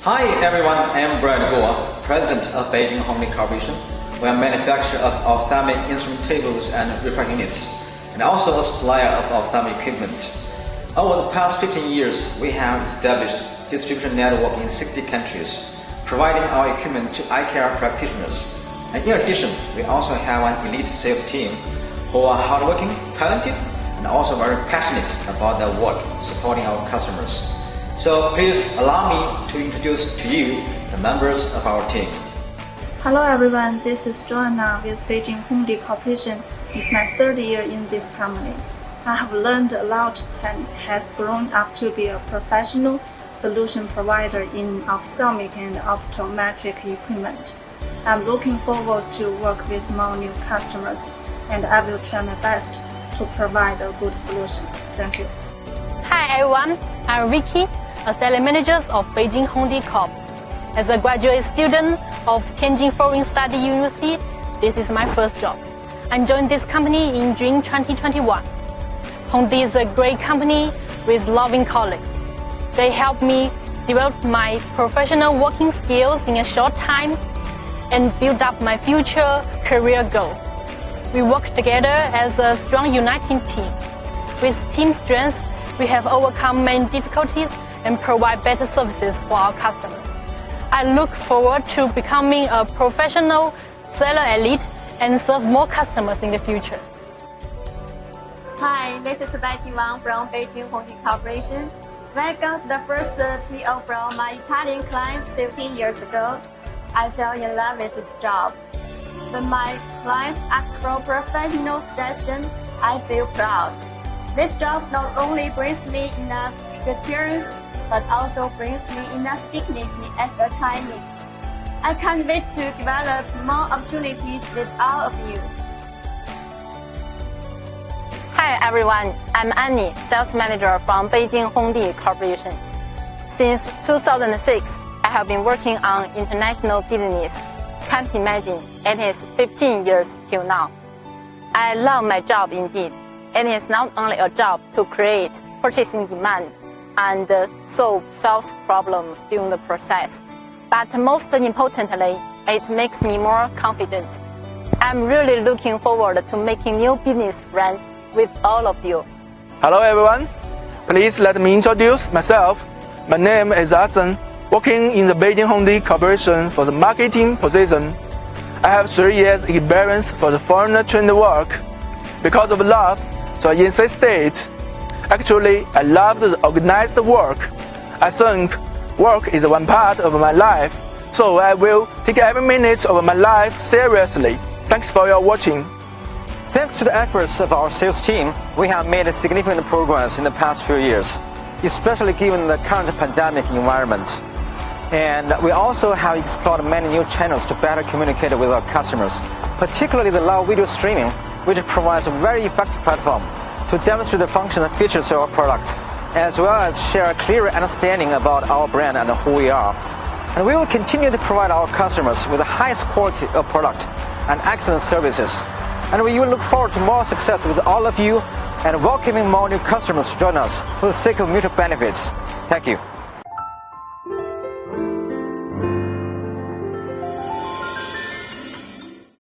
Hi everyone, I am Brian Goa, President of Beijing Hongdee Corporation. We are a manufacturer of ophthalmic instrument tables and refracting units, and also a supplier of ophthalmic equipment. Over the past 15 years, we have established distribution network in 60 countries, providing our equipment to eye care practitioners. And in addition, we also have an elite sales team who are hardworking, talented, and also very passionate about their work, supporting our customers. So please allow me to introduce to you the members of our team. Hello everyone, this is Joanna with Beijing Hongdee Corporation. It's my third year in this company. I have learned a lot and has grown up to be a professional solution provider in ophthalmic and optometric equipment. I'm looking forward to work with more new customers, and I will try my best to provide a good solution. Thank you. Hi everyone, I'm Vicky, a sales manager of Beijing Hongdee Corp. As a graduate student of Tianjin Foreign Study University, this is my first job. I joined this company in June 2021. Hongdee is a great company with loving colleagues. They helped me develop my professional working skills in a short time and build up my future career goal. We work together as a strong united team. With team strength, we have overcome many difficulties and provide better services for our customers. I look forward to becoming a professional seller elite and serve more customers in the future. Hi, this is Becky Wang from Beijing Hongdee Corporation. When I got the first PO from my Italian clients 15 years ago, I fell in love with this job. When my clients ask for professional suggestion, I feel proud. This job not only brings me enough experience, but also brings me enough dignity as a Chinese. I can't wait to develop more opportunities with all of you. Hi everyone, I'm Annie, Sales Manager from Beijing Hongdee Corporation. Since 2006, I have been working on international business. Can't imagine, it is 15 years till now. I love my job indeed. It is not only a job to create purchasing demand and solve sales problems during the process, but most importantly, it makes me more confident. I'm really looking forward to making new business friends with all of you. Hello everyone, please let me introduce myself. My name is Asen, working in the Beijing Hongdee Corporation for the marketing position. I have 3 years experience for the foreign trained work. Because of love, so I insisted. Actually, I love the organized work. I think work is one part of my life, so I will take every minute of my life seriously. Thanks for your watching. Thanks to the efforts of our sales team, we have made significant progress in the past few years, especially given the current pandemic environment. And we also have explored many new channels to better communicate with our customers, particularly the live video streaming, which provides a very effective platform to demonstrate the functions and features of our product, as well as share a clearer understanding about our brand and who we are. And we will continue to provide our customers with the highest quality of product and excellent services. And we will look forward to more success with all of you and welcoming more new customers to join us for the sake of mutual benefits. Thank you.